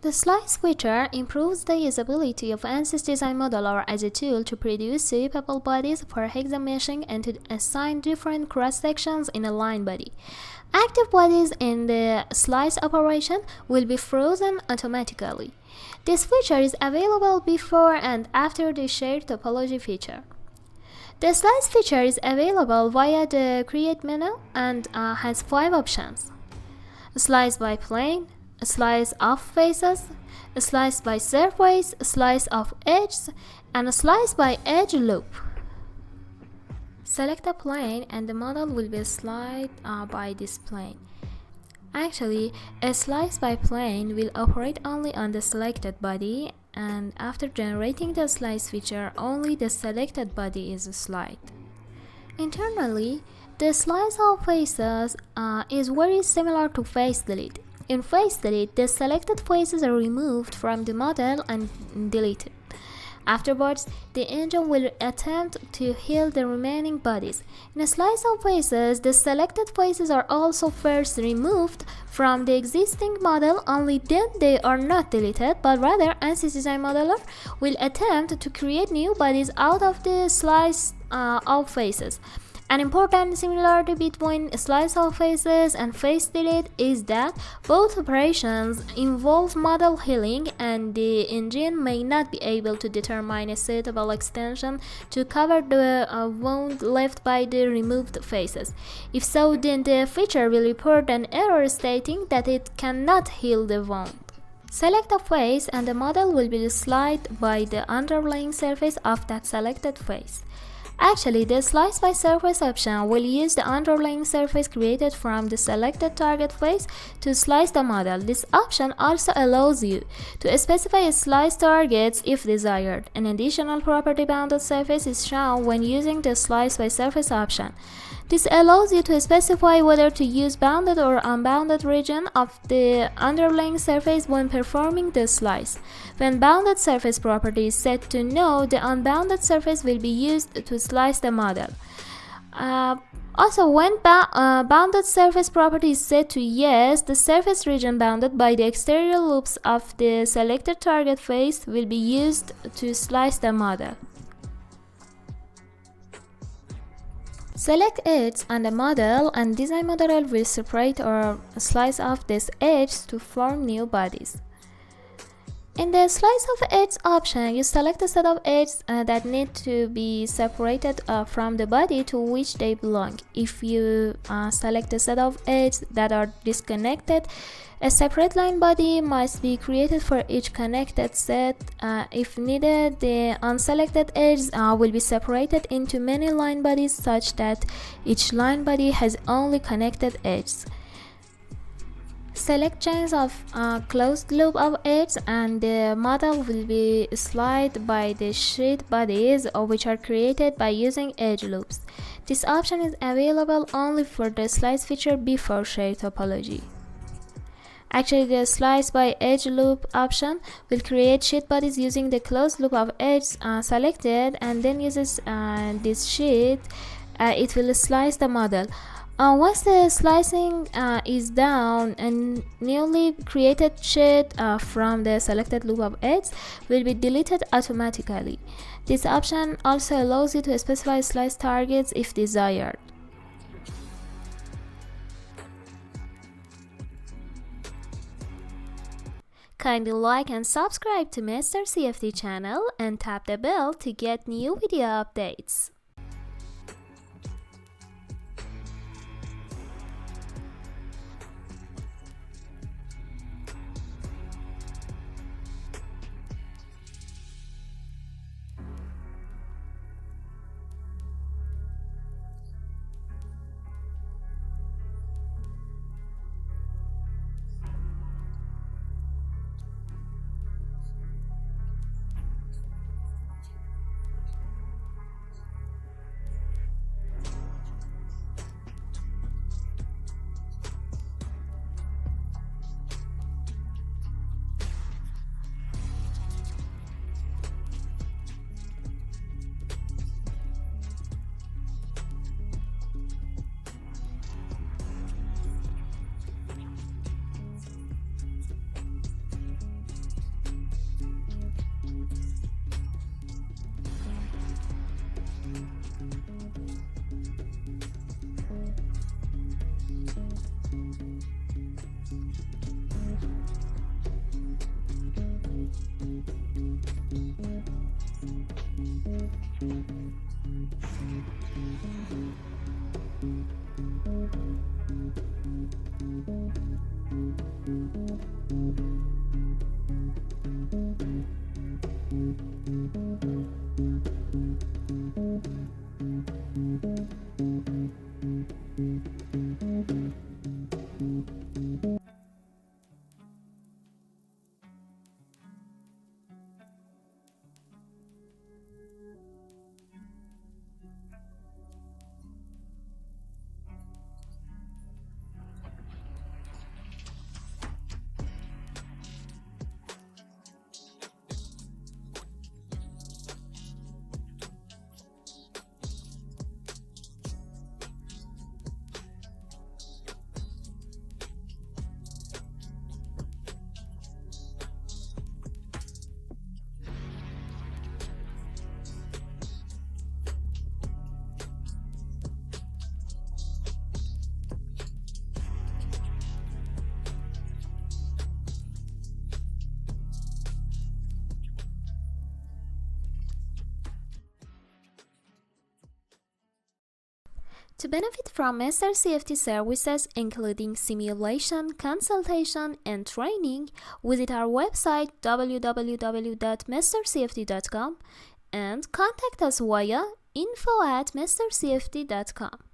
The slice feature improves the usability of ANSYS Design Modeler as a tool to produce sweepable bodies for hexameshing and to assign different cross-sections in a line body. Active bodies in the slice operation will be frozen automatically. This feature is available before and after the shared topology feature. The slice feature is available via the Create menu and has 5 options: slice by plane, a slice of faces, a slice by surface, a slice of edges, and a slice by edge loop. Select a plane and the model will be slid by this plane. Actually, a slice by plane will operate only on the selected body, and after generating the slice feature, only the selected body is slid. Internally, the slice of faces is very similar to face delete. In face delete, the selected faces are removed from the model and deleted. Afterwards, the engine will attempt to heal the remaining bodies. In a slice of faces, the selected faces are also first removed from the existing model, only then they are not deleted, but rather ANSYS Design Modeler will attempt to create new bodies out of the slice of faces. An important similarity between slice of faces and face delete is that both operations involve model healing, and the engine may not be able to determine a suitable extension to cover the wound left by the removed faces. If so, then the feature will report an error stating that it cannot heal the wound. Select a face and the model will be slid by the underlying surface of that selected face. Actually, the slice by surface option will use the underlying surface created from the selected target face to slice the model. This option also allows you to specify slice targets if desired. An additional property bounded surface is shown when using the slice by surface option. This allows you to specify whether to use bounded or unbounded region of the underlying surface when performing the slice. When bounded surface property is set to no, the unbounded surface will be used to slice the model. Also, when bounded surface property is set to yes, the surface region bounded by the exterior loops of the selected target face will be used to slice the model. Select edges on the model, and Design Modeler will separate or slice off these edges to form new bodies. In the Slice of Edges option, you select a set of edges that need to be separated from the body to which they belong. If you select a set of edges that are disconnected, a separate line body must be created for each connected set. If needed, the unselected edges will be separated into many line bodies such that each line body has only connected edges. Select chains of closed loop of edges, and the model will be slid by the sheet bodies which are created by using edge loops. This option is available only for the slice feature before shared topology. Actually, the slice by edge loop option will create sheet bodies using the closed loop of edges selected, and then uses this sheet, it will slice the model. Once the slicing is done, a newly created sheet from the selected loop of edges will be deleted automatically. This option also allows you to specify slice targets if desired. Kindly like and subscribe to MR CFD channel and tap the bell to get new video updates. To benefit from MR CFD services including simulation, consultation, and training, visit our website www.mrcfd.com and contact us via info@mrcfd.com.